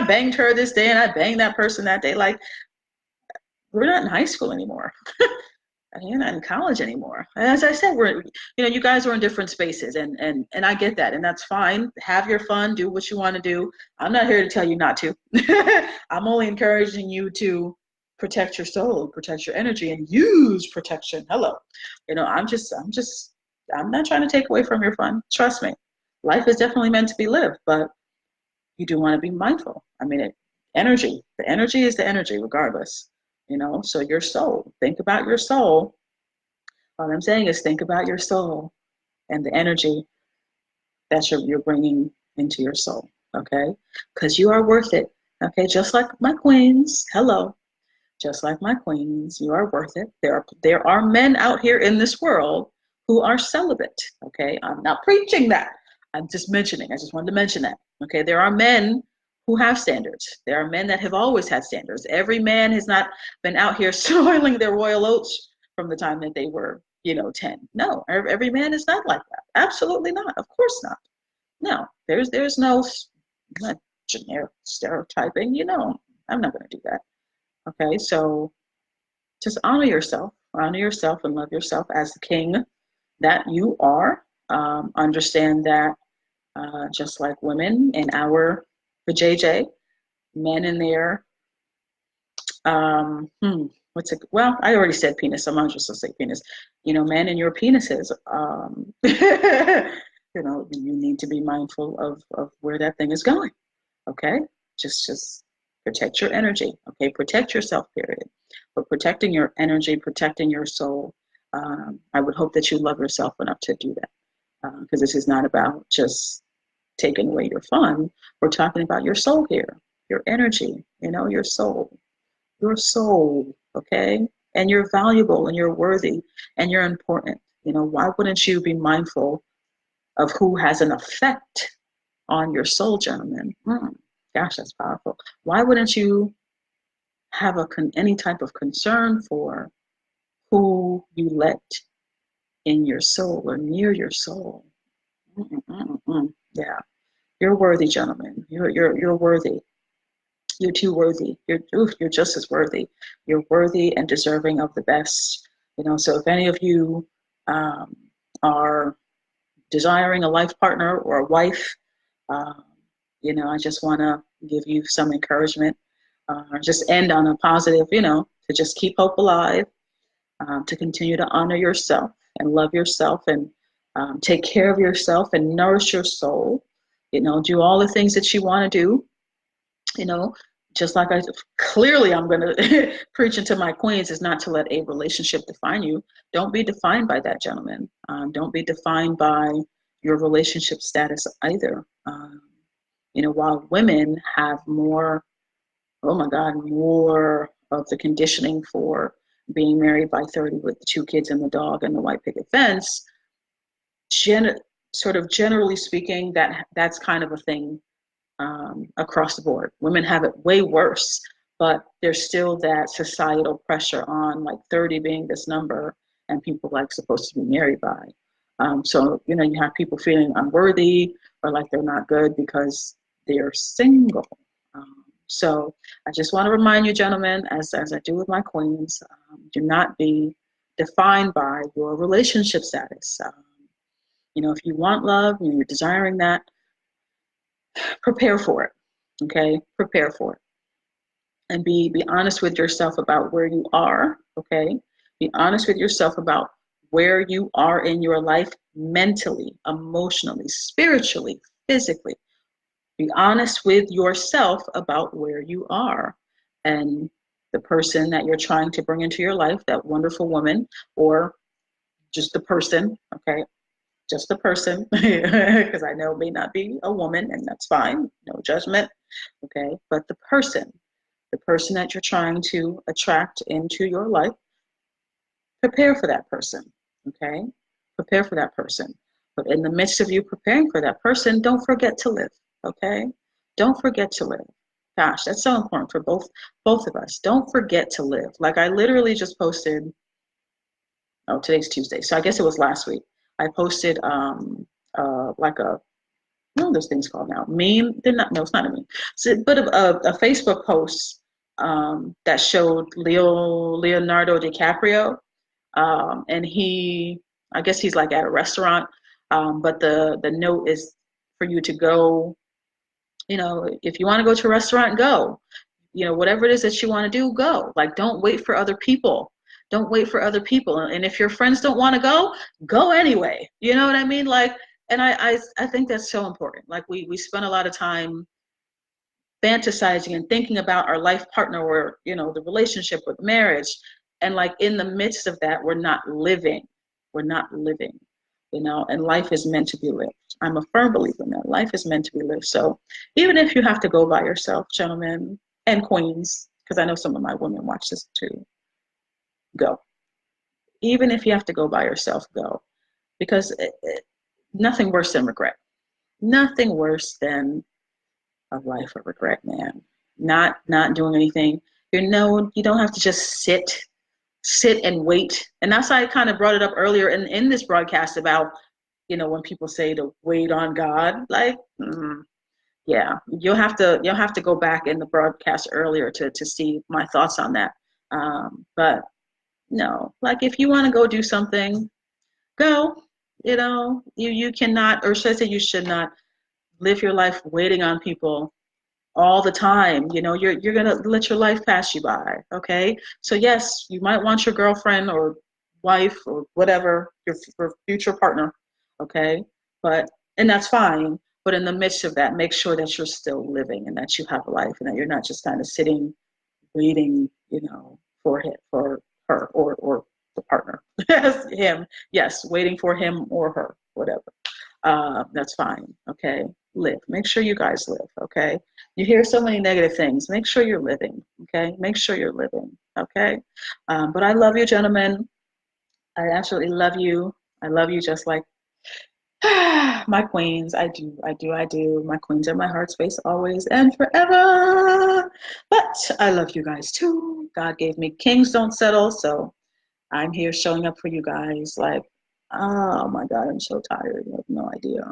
banged her this day and I banged that person that day. Like, we're not in high school anymore. You're not in college anymore. And as I said, you guys are in different spaces, and I get that, and that's fine. Have your fun, do what you want to do. I'm not here to tell you not to. I'm only encouraging you to protect your soul, protect your energy, and use protection. Hello. I'm not trying to take away from your fun. Trust me. Life is definitely meant to be lived, but you do want to be mindful. I mean, the energy is the energy regardless, so your soul, think about your soul. All I'm saying is think about your soul and the energy that you're bringing into your soul, okay? Because you are worth it, okay? Just like my queens, hello. Just like my queens, you are worth it. There are men out here in this world who are celibate, okay? I'm not preaching that. I'm just mentioning. I just wanted to mention that, okay? There are men who have standards. There are men that have always had standards. Every man has not been out here soiling their royal oats from the time that they were, 10. No, every man is not like that. Absolutely not. Of course not. No, there's no not generic stereotyping. I'm not going to do that. Okay, so just honor yourself and love yourself as the king that you are. Understand that just like women in the JJ, men in their, what's it? Well, I already said penis, so I'm just gonna say penis. Men in your penises, you need to be mindful of where that thing is going. Okay, just protect your energy. Okay, protect yourself, period. But protecting your energy, protecting your soul, I would hope that you love yourself enough to do that, because this is not about just taking away your fun. We're talking about your soul here, your energy, your soul, okay? And you're valuable and you're worthy and you're important. Why wouldn't you be mindful of who has an effect on your soul, gentlemen? Gosh, that's powerful. Why wouldn't you have any type of concern for who you let in your soul or near your soul? Yeah, you're worthy, gentlemen. You're worthy. You're too worthy. You're just as worthy. You're worthy and deserving of the best. So if any of you are desiring a life partner or a wife, I just want to give you some encouragement. Just end on a positive, to just keep hope alive, to continue to honor yourself and love yourself and take care of yourself and nourish your soul. Do all the things that you want to do. Just like I'm going to preach into my queens, is not to let a relationship define you. Don't be defined by that, gentlemen. Don't be defined by your relationship status either. While women have more, oh my God, more of the conditioning for being married by 30 with the 2 kids and the dog and the white picket fence, sort of generally speaking, that's kind of a thing across the board. Women have it way worse, but there's still that societal pressure on like 30 being this number and people like supposed to be married by. So you have people feeling unworthy or like they're not good because they're single. So I just want to remind you, gentlemen, as I do with my queens, do not be defined by your relationship status. If you want love, you're desiring that, prepare for it. Okay, prepare for it, and be honest with yourself about where you are. Okay, be honest with yourself about where you are in your life, mentally, emotionally, spiritually, physically. Be honest with yourself about where you are, and the person that you're trying to bring into your life, that wonderful woman, or just the person. Okay, just the person, because I know it may not be a woman, and that's fine, no judgment. Okay, but the person that you're trying to attract into your life, prepare for that person. Okay, prepare for that person. But in the midst of you preparing for that person, don't forget to live. Okay, don't forget to live. Gosh, that's so important for both of us. Don't forget to live. Like I literally just posted. Oh, today's Tuesday, so I guess it was last week. I posted like a, what are those things called now? Meme? They're not. No, it's not a meme. But a Facebook post that showed Leonardo DiCaprio, and I guess he's like at a restaurant, but the note is for you to go. If you want to go to a restaurant, go. Whatever it is that you want to do, go. Like, don't wait for other people. Don't wait for other people. And if your friends don't want to go anyway. You know what I mean? Like, and I think that's so important. Like we spend a lot of time fantasizing and thinking about our life partner or, the relationship or the marriage. And like in the midst of that, we're not living. We're not living, and life is meant to be lived. I'm a firm believer in that. Life is meant to be lived. So even if you have to go by yourself, gentlemen and queens, because I know some of my women watch this too, go. Even if you have to go by yourself, go. Because nothing worse than regret. Nothing worse than a life of regret, man. Not doing anything. You don't have to just sit and wait. And that's why I kind of brought it up earlier in this broadcast about, when people say to wait on God, like, yeah, you'll have to go back in the broadcast earlier to see my thoughts on that. But no, like if you want to go do something, go. You cannot, or should I say you should not live your life waiting on people all the time. You're gonna let your life pass you by. Okay, so yes, you might want your girlfriend or wife or whatever, your future partner. Okay, and that's fine. But in the midst of that, make sure that you're still living and that you have a life and that you're not just kind of sitting waiting, for her or the partner, him, yes, waiting for him or her, whatever. That's fine. Okay. Live. Make sure you guys live. Okay. You hear so many negative things. Make sure you're living. Okay. Make sure you're living. Okay. But I love you, gentlemen. I absolutely love you. I love you just like my queens. I do. I do. I do. My queens are my heart space always and forever. But I love you guys too. God gave me kings don't settle. So I'm here showing up for you guys. Like, oh my God, I'm so tired. You have no idea.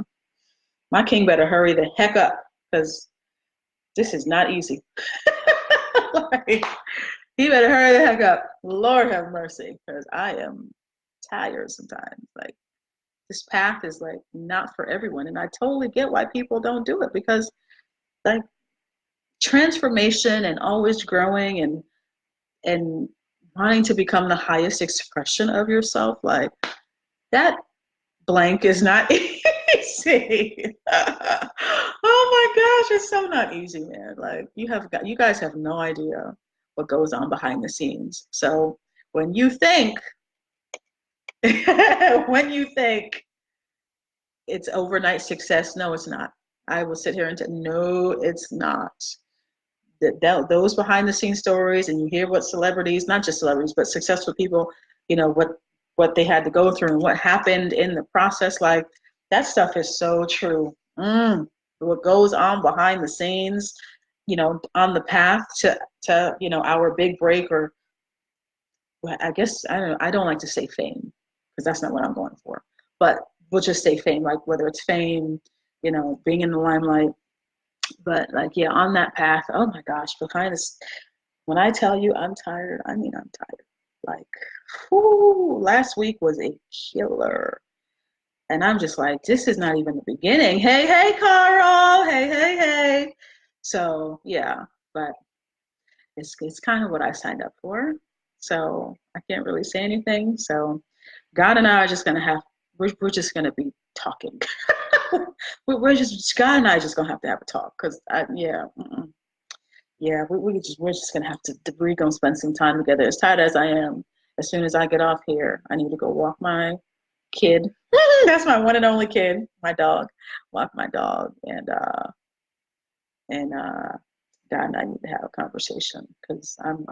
My king better hurry the heck up because this is not easy. Like, he better hurry the heck up. Lord have mercy, because I am tired sometimes. Like, this path is like not for everyone. And I totally get why people don't do it because, like, transformation and always growing and wanting to become the highest expression of yourself, like, that blank is not easy. Oh my gosh, it's so not easy, man. Like, you guys have no idea what goes on behind the scenes. So when you think when you think it's overnight success, no, it's not. I will sit here and say, no, it's not. Those behind the scenes stories, and you hear what celebrities, not just celebrities, but successful people, what they had to go through and what happened in the process. Like, that stuff is so true. What goes on behind the scenes, on the path to our big break, or I guess I don't like to say fame because that's not what I'm going for. But we'll just say fame, like whether it's fame, being in the limelight. But like, yeah, on that path, oh my gosh, behind this, when I tell you I'm tired, I mean I'm tired. Like, whew, last week was a killer. And I'm just like, this is not even the beginning. Hey, hey, Carl. Hey, hey, hey. So yeah, but it's kind of what I signed up for. So I can't really say anything. So God and I are just gonna we're just gonna be talking. we're just God and I are just gonna have to have a talk because yeah. Yeah, we're just gonna have to. We're gonna spend some time together. As tired as I am, as soon as I get off here, I need to go walk my kid. That's my one and only kid, my dog. Walk my dog, and God and I need to have a conversation because I'm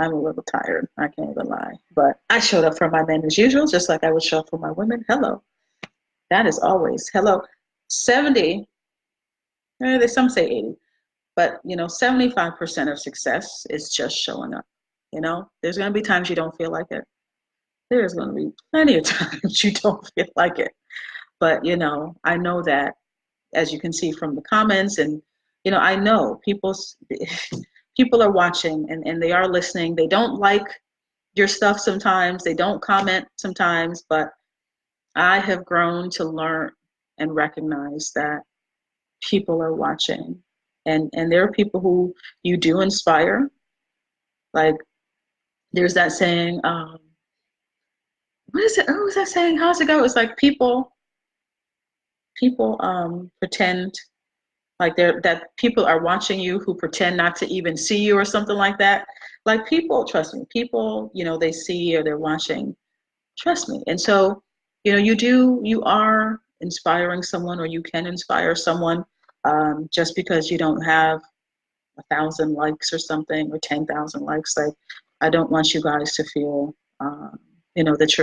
a little tired. I can't even lie, but I showed up for my men as usual, just like I would show up for my women. Hello, that is always hello. 70. Some say 80. But 75% of success is just showing up. There's going to be times you don't feel like it. There's going to be plenty of times you don't feel like it. But I know that, as you can see from the comments, and I know people are watching and they are listening. They don't like your stuff sometimes. They don't comment sometimes. But I have grown to learn and recognize that people are watching. And there are people who you do inspire. Like, there's that saying, what is it? What was that saying? How's it go? It's like people pretend like that people are watching you who pretend not to even see you or something like that. Like, people, trust me, people, they see or they're watching, trust me. And so, you are inspiring someone, or you can inspire someone, just because you don't have 1,000 likes or something, or 10,000 likes. Like, I don't want you guys to feel, that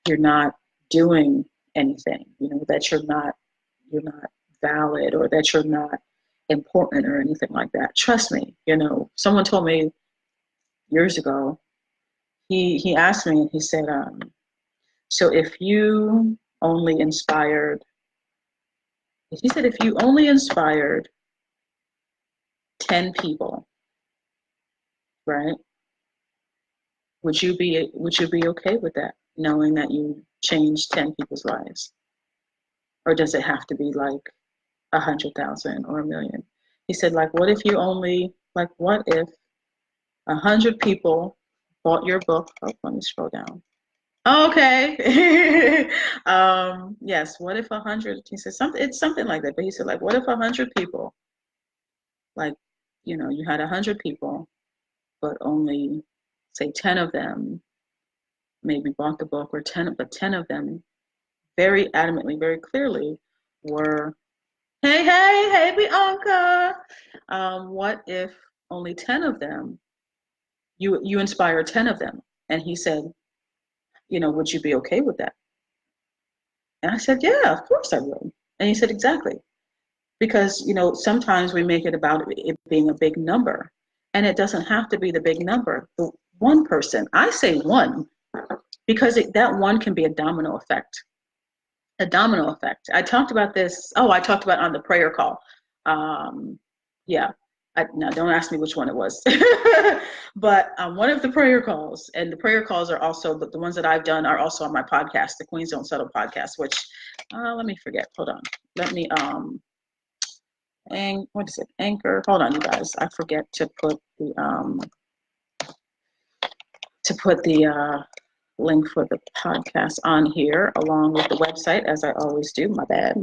you're not doing anything. That you're not valid, or that you're not important or anything like that. Trust me. Someone told me years ago. He asked me, and he said, so if you only inspired, he said, if you only inspired 10 people, right? Would you be okay with that, knowing that you changed 10 people's lives? Or does it have to be like 100,000 or 1,000,000? He said, like, what if 100 people bought your book? Oh, let me scroll down. Okay. Yes, what if 100, he said something, it's something like that, but he said, like, what if 100 people, like, you had 100 people, but only say 10 of them maybe bought the book, or 10, but 10 of them very adamantly, very clearly were, hey, hey, hey, Bianca. What if only 10 of them, you inspire 10 of them? And he said, would you be okay with that? And I said, yeah, of course I would. And he said, exactly. Because, sometimes we make it about it being a big number, and it doesn't have to be the big number. The one person, I say one, because that one can be a domino effect. A domino effect. I talked about this. Oh, I talked about on the prayer call. Yeah. Now, don't ask me which one it was. But one of the prayer calls, and the prayer calls are also, the ones that I've done are also on my podcast, the Queens Don't Settle podcast, which, let me forget. Hold on. Let me, what is it? Anchor. Hold on, you guys. I forget to put the link for the podcast on here along with the website, as I always do. My bad.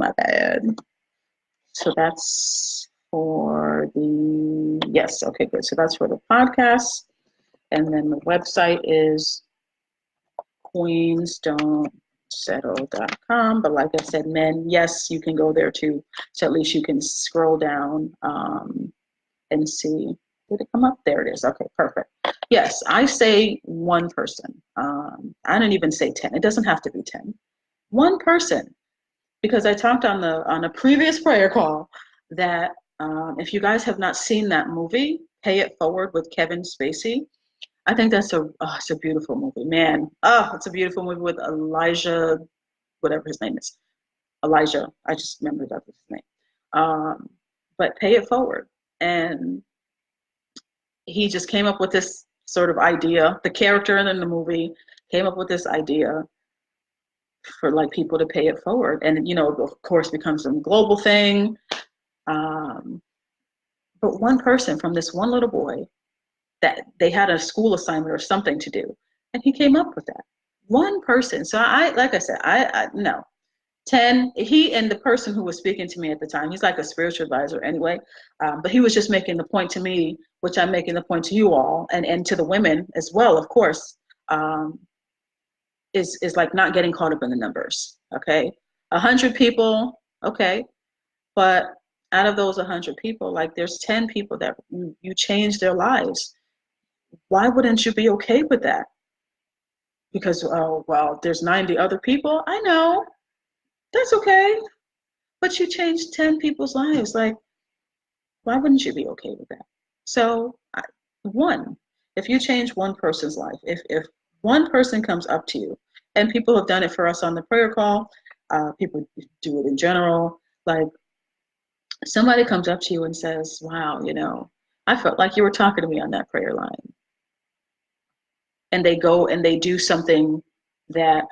So that's for yes, okay, good. So that's for the podcast. And then the website is queensdon'tsettle.com. But like I said, men, yes, you can go there too. So at least you can scroll down and see. Did it come up? There it is. Okay, perfect. Yes, I say one person. I don't even say 10. It doesn't have to be 10. One person. Because I talked on a previous prayer call that if you guys have not seen that movie, Pay It Forward with Kevin Spacey, I think it's a beautiful movie, man. It's a beautiful movie with Elijah, whatever his name is. Elijah, I just remembered that was his name. But Pay It Forward. And he just came up with this sort of idea. The character in the movie came up with this idea for like people to pay it forward, and of course becomes a global thing. But one person, from this one little boy, that they had a school assignment or something to do, and he came up with that. One person. So like I said, I no. 10, he and the person who was speaking to me at the time, he's like a spiritual advisor anyway, but he was just making the point to me, which I'm making the point to you all, and to the women as well, of course, is like not getting caught up in the numbers, okay? 100 people, okay, but out of those 100 people, like there's 10 people that you change their lives. Why wouldn't you be okay with that? Because, oh, well, there's 90 other people. I know. That's okay. But you changed 10 people's lives. Like, why wouldn't you be okay with that? So, if you change one person's life, if one person comes up to you, and people have done it for us on the prayer call, people do it in general, like somebody comes up to you and says, wow, I felt like you were talking to me on that prayer line. And they go and they do something that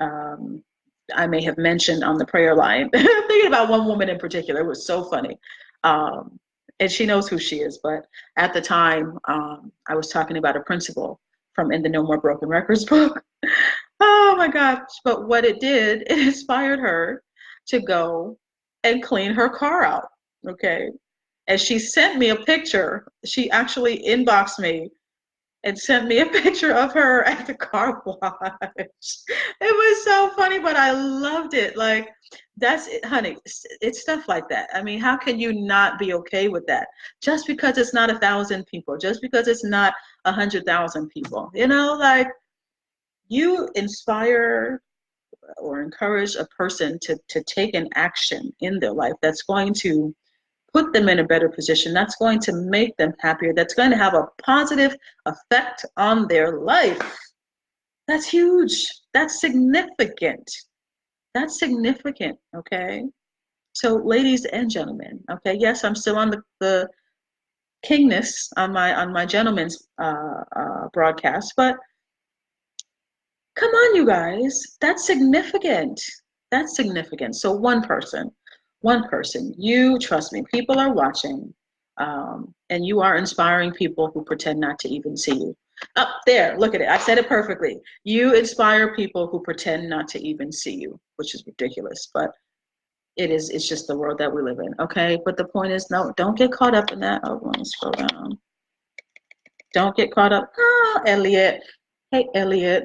I may have mentioned on the prayer line. I'm thinking about one woman in particular. It was so funny. And she knows who she is. But at the time, I was talking about a principle from In the No More Broken Records book. Oh my gosh. But what it did, it inspired her to go and clean her car out. Okay. And she sent me a picture. She actually inboxed me and sent me a picture of her at the car wash. It was so funny, but I loved it. Like, that's it, honey. It's stuff like that. I mean, how can you not be okay with that? Just because it's not 1,000 people, just because it's not 100,000 people, like you inspire or encourage a person to take an action in their life that's going to put them in a better position, that's going to make them happier, that's going to have a positive effect on their life. That's huge. That's significant. That's significant, okay? So ladies and gentlemen, okay, yes, I'm still on the Kingness on my gentleman's broadcast, but come on, you guys, that's significant. That's significant. So one person, you trust me, people are watching, and you are inspiring people who pretend not to even see you. Up there, look at it. I said it perfectly. You inspire people who pretend not to even see you, which is ridiculous, but it's just the world that we live in, okay? But the point is, no, don't get caught up in that. Oh, let me scroll down. Don't get caught up. Oh, Elliot, Hey, Elliot.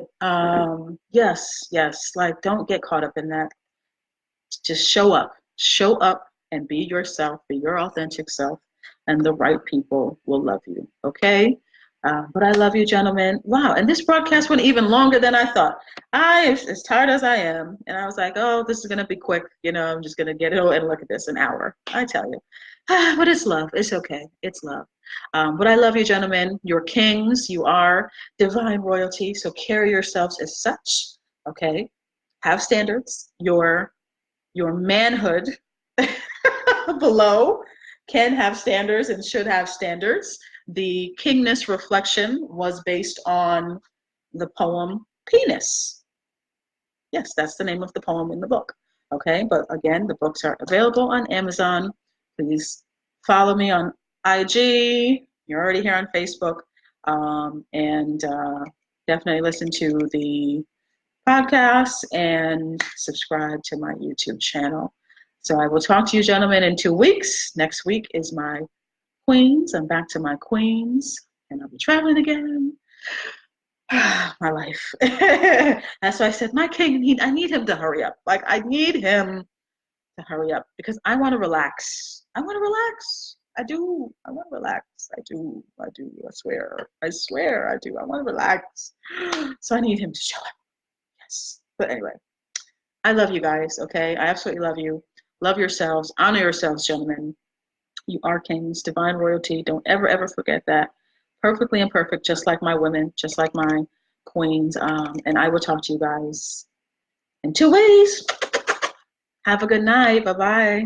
Yes, yes. Like, don't get caught up in that. Just show up. Show up and be yourself, be your authentic self, and the right people will love you. Okay? But I love you, gentlemen. Wow. And this broadcast went even longer than I thought. I am as tired as I am. And I was like, oh, this is going to be quick. You know, I'm just going to get it. Oh, and look at this, an hour. I tell you. But it's love. It's okay. It's love. But I love you, gentlemen. You're kings. You are divine royalty. So carry yourselves as such. Okay? Have standards. Your manhood below can have standards and should have standards. The Kingness reflection was based on the poem Penis. Yes, that's the name of the poem in the book. Okay, but again, the books are available on Amazon. Please follow me on IG. You're already here on Facebook. And definitely listen to the podcast and subscribe to my YouTube channel. So I will talk to you gentlemen in 2 weeks. Next week is my Queens. I'm back to my Queens and I'll be traveling again. My life. That's why I said, my king, I need him to hurry up. Like, I need him to hurry up because I want to relax. I want to relax. I do. I want to relax. I do. I do. I swear. I swear I do. I want to relax. So I need him to show up. Yes. But anyway, I love you guys, okay? I absolutely love you. Love yourselves. Honor yourselves, gentlemen. You are kings, divine royalty. Don't ever, ever forget that. Perfectly imperfect, just like my women, just like my queens. And I will talk to you guys in 2 weeks. Have a good night. Bye-bye.